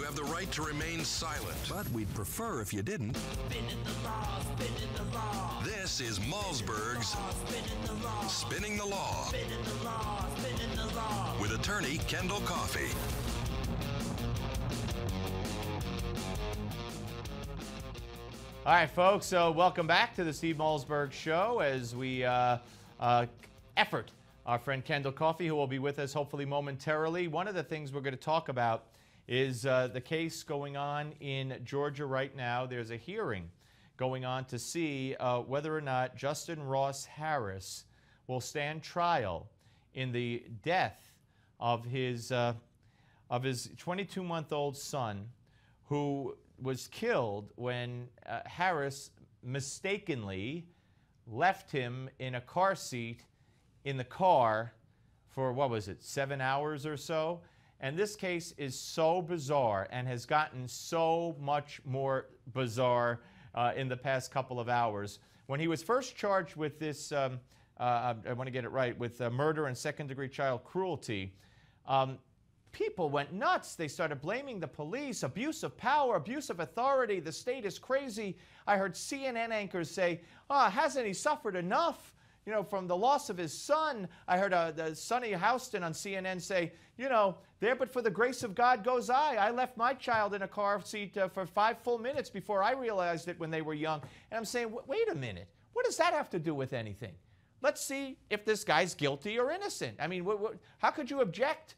have the right to remain silent. But we'd prefer if you didn't. Spinning the law, spinning the law. This is Malzberg's Spinning the law. Spinning the Law Spinning the law, spinning the law. with attorney Kendall Coffey. All right, folks, so welcome back to the Steve Malzberg Show as we effort our friend Kendall Coffey, who will be with us hopefully momentarily. One of the things we're going to talk about is the case going on in Georgia right now. There's a hearing going on to see whether or not Justin Ross Harris will stand trial in the death of his 22-month-old son, who was killed when Harris mistakenly left him in a car seat in the car for, 7 hours or so? And this case is so bizarre and has gotten so much more bizarre in the past couple of hours. When he was first charged with this, I want to get it right, with murder and second-degree child cruelty, people went nuts. They started blaming the police, abuse of power, abuse of authority. The state is crazy. I heard CNN anchors say, hasn't he suffered enough, from the loss of his son? I heard Sonny Houston on CNN say, there but for the grace of God goes I. I left my child in a car seat for 5 full minutes before I realized it when they were young. And I'm saying, wait a minute. What does that have to do with anything? Let's see if this guy's guilty or innocent. I mean, how could you object?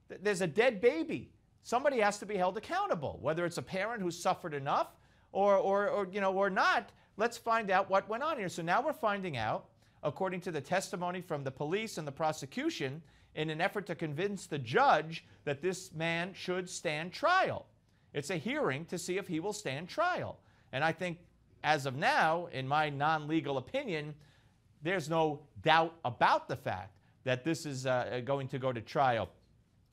There's a dead baby. Somebody has to be held accountable, whether it's a parent who suffered enough or not. Let's find out what went on here. So now we're finding out, according to the testimony from the police and the prosecution, in an effort to convince the judge that this man should stand trial. It's a hearing to see if he will stand trial. And I think, as of now, in my non-legal opinion, there's no doubt about the fact that this is going to go to trial.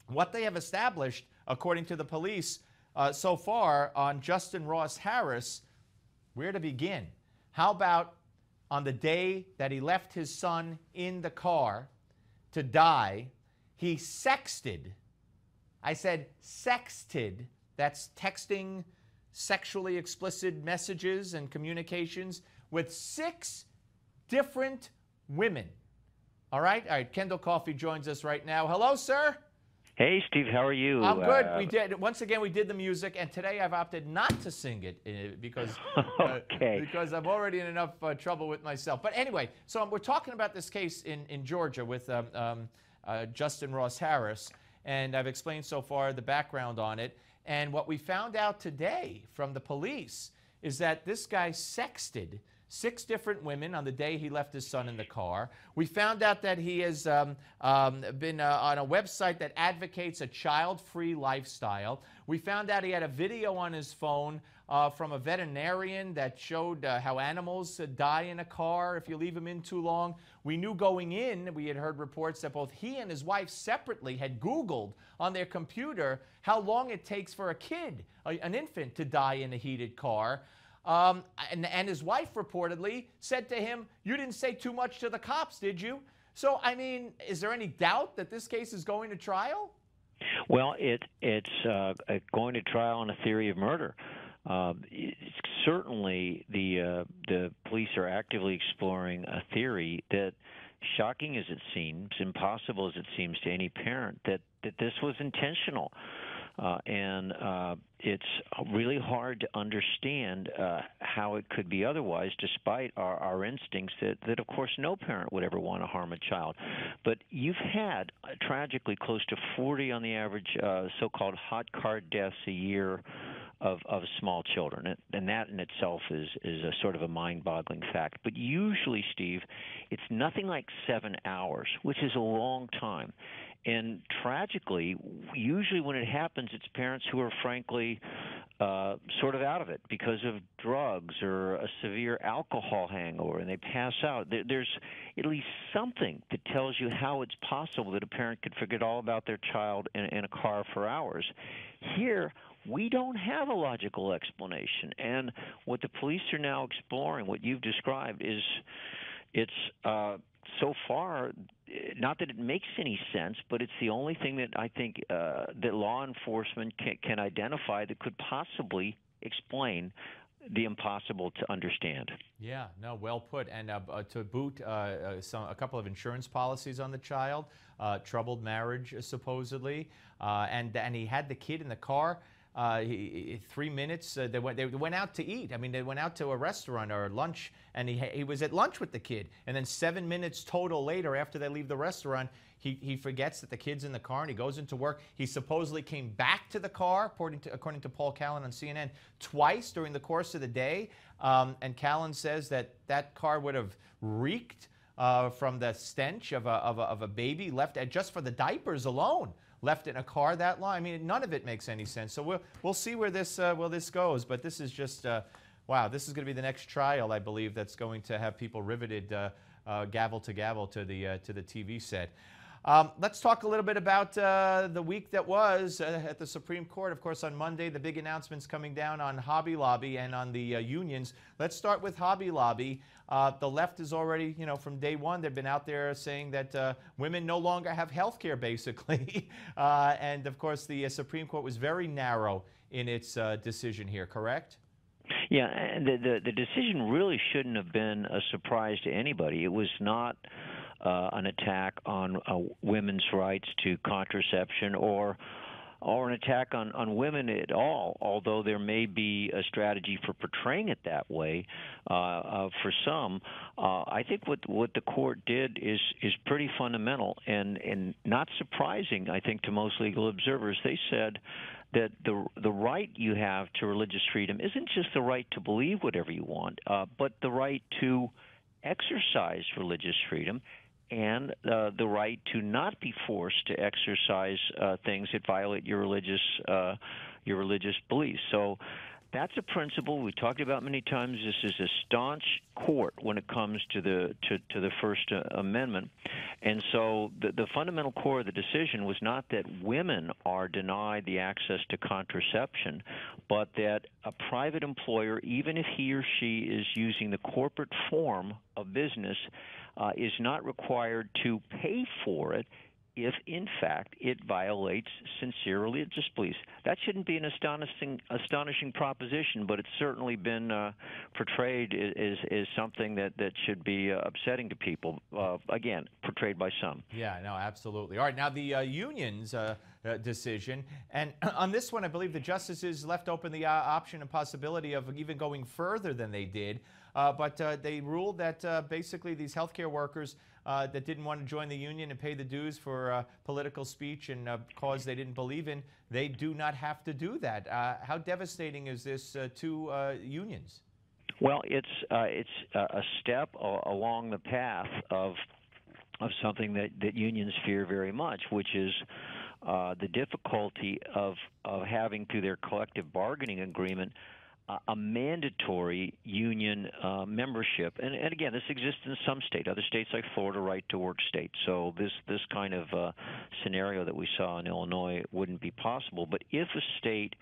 What they have established, according to the police, so far on Justin Ross Harris, where to begin? How about on the day that he left his son in the car to die, he sexted. I said sexted. That's texting sexually explicit messages and communications with 6 different women. All right, Kendall Coffey joins us right now. Hello, sir. Hey, Steve, how are you? I'm good. Once again, we did the music, and today I've opted not to sing it because because I'm already in enough trouble with myself. But anyway, so we're talking about this case in Georgia with Justin Ross Harris, and I've explained so far the background on it. And what we found out today from the police is that this guy sexted 6 different women on the day he left his son in the car. We found out that he has been on a website that advocates a child-free lifestyle. We found out he had a video on his phone from a veterinarian that showed how animals die in a car if you leave them in too long. We knew going in, we had heard reports that both he and his wife separately had Googled on their computer how long it takes for a kid, an infant, to die in a heated car. And his wife reportedly said to him, "You didn't say too much to the cops, did you?" So, I mean, is there any doubt that this case is going to trial? Well, it's going to trial on a theory of murder. Certainly, the police are actively exploring a theory that, shocking as it seems, impossible as it seems to any parent, that this was intentional. And it's really hard to understand how it could be otherwise, despite our instincts that, of course, no parent would ever want to harm a child. But you've had, tragically, close to 40 on the average so-called hot car deaths a year of small children. And that in itself is a sort of a mind-boggling fact. But usually, Steve, it's nothing like 7 hours, which is a long time. And tragically, usually when it happens, it's parents who are frankly sort of out of it because of drugs or a severe alcohol hangover, and they pass out. There's at least something that tells you how it's possible that a parent could forget all about their child in a car for hours. Here, we don't have a logical explanation. And what the police are now exploring, what you've described, is it's so far, not that it makes any sense, but it's the only thing that I think that law enforcement can identify that could possibly explain the impossible to understand. Yeah, no, well put. And to boot, a couple of insurance policies on the child, troubled marriage supposedly, and he had the kid in the car. 3 minutes. They went out to eat. I mean, they went out to a restaurant or lunch, and he was at lunch with the kid. And then 7 minutes total later, after they leave the restaurant, he forgets that the kid's in the car, and he goes into work. He supposedly came back to the car, according to Paul Callan on CNN, twice during the course of the day. And Callan says that car would have reeked from the stench of a baby left just for the diapers alone. Left in a car that long. I mean, none of it makes any sense. So we'll see where this goes. But this is just wow. This is going to be the next trial, I believe, that's going to have people riveted gavel to gavel to the TV set. Let's talk a little bit about the week that was at the Supreme Court. Of course, on Monday, the big announcements coming down on Hobby Lobby and on the unions. Let's start with Hobby Lobby. The left is already, from day one, they've been out there saying that women no longer have health care, basically. And, of course, the Supreme Court was very narrow in its decision here, correct? Yeah, and the decision really shouldn't have been a surprise to anybody. It was not an attack on women's rights to contraception or an attack on women at all, although there may be a strategy for portraying it that way for some. I think what the court did is pretty fundamental and not surprising, I think, to most legal observers. They said that the right you have to religious freedom isn't just the right to believe whatever you want, but the right to exercise religious freedom and the right to not be forced to exercise things that violate your religious beliefs. So that's a principle we talked about many times. This is a staunch court when it comes to the First Amendment, and so the fundamental core of the decision was not that women are denied the access to contraception, but that a private employer, even if he or she is using the corporate form of business, is not required to pay for it if, in fact, it violates sincere religious beliefs. That shouldn't be an astonishing proposition, but it's certainly been portrayed as something that should be upsetting to people, again, portrayed by some. Yeah, no, absolutely. All right, now the unions decision, and on this one, I believe the justices left open the option and possibility of even going further than they did. But they ruled that basically these healthcare workers that didn't want to join the union and pay the dues for political speech and cause they didn't believe in, they do not have to do that. How devastating is this to unions? Well, it's a step along the path of something that unions fear very much, which is the difficulty of having, through their collective bargaining agreement, a mandatory union membership. And again, this exists in some states. Other states like Florida, right-to-work states. So this kind of scenario that we saw in Illinois wouldn't be possible. But if a state,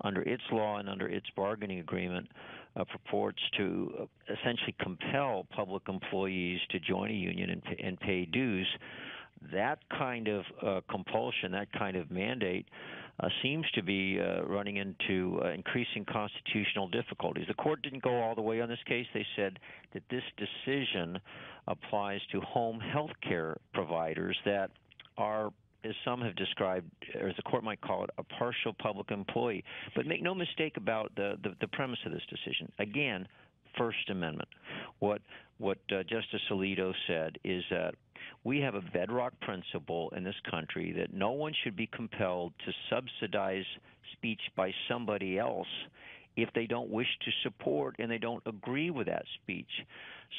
under its law and under its bargaining agreement, purports to essentially compel public employees to join a union and pay dues, that kind of compulsion, that kind of mandate, seems to be running into increasing constitutional difficulties. The court didn't go all the way on this case. They said that this decision applies to home health care providers that are, as some have described, or as the court might call it, a partial public employee. But make no mistake about the premise of this decision. Again, First Amendment. What Justice Alito said is that we have a bedrock principle in this country that no one should be compelled to subsidize speech by somebody else if they don't wish to support and they don't agree with that speech.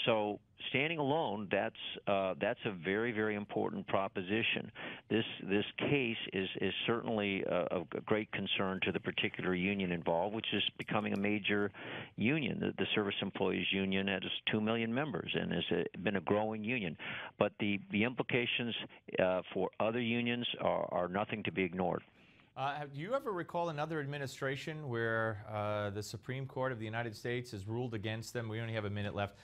So standing alone, that's a very, very important proposition. This case is certainly of great concern to the particular union involved, which is becoming a major union. The Service Employees Union has 2 million members and has been a growing union. But the implications for other unions are nothing to be ignored. Do you ever recall another administration where the Supreme Court of the United States has ruled against them? We only have a minute left.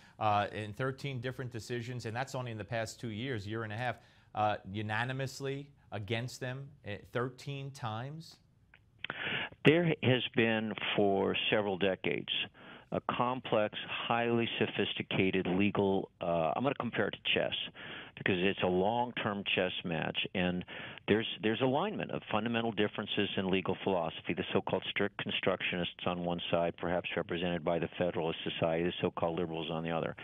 In 13 different decisions, and that's only in the past 2 years, year and a half, unanimously against them 13 times? There has been for several decades a complex, highly sophisticated legal, I'm going to compare it to chess because it's a long-term chess match, and there's alignment of fundamental differences in legal philosophy, the so-called strict constructionists on one side, perhaps represented by the Federalist Society, the so-called liberals on the other.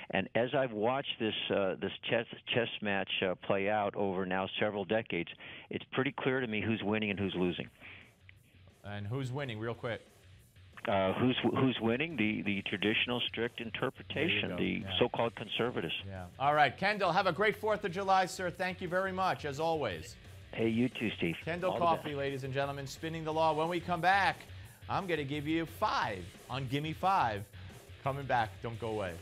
And as I've watched this chess match play out over now several decades, it's pretty clear to me who's winning and who's losing. And who's winning, real quick? Who's winning? The traditional strict interpretation, the so-called conservatives. Yeah. All right, Kendall, have a great 4th of July, sir. Thank you very much, as always. Hey, you too, Steve. Kendall Coffey, ladies and gentlemen, spinning the law. When we come back, I'm going to give you 5 on Gimme 5. Coming back. Don't go away.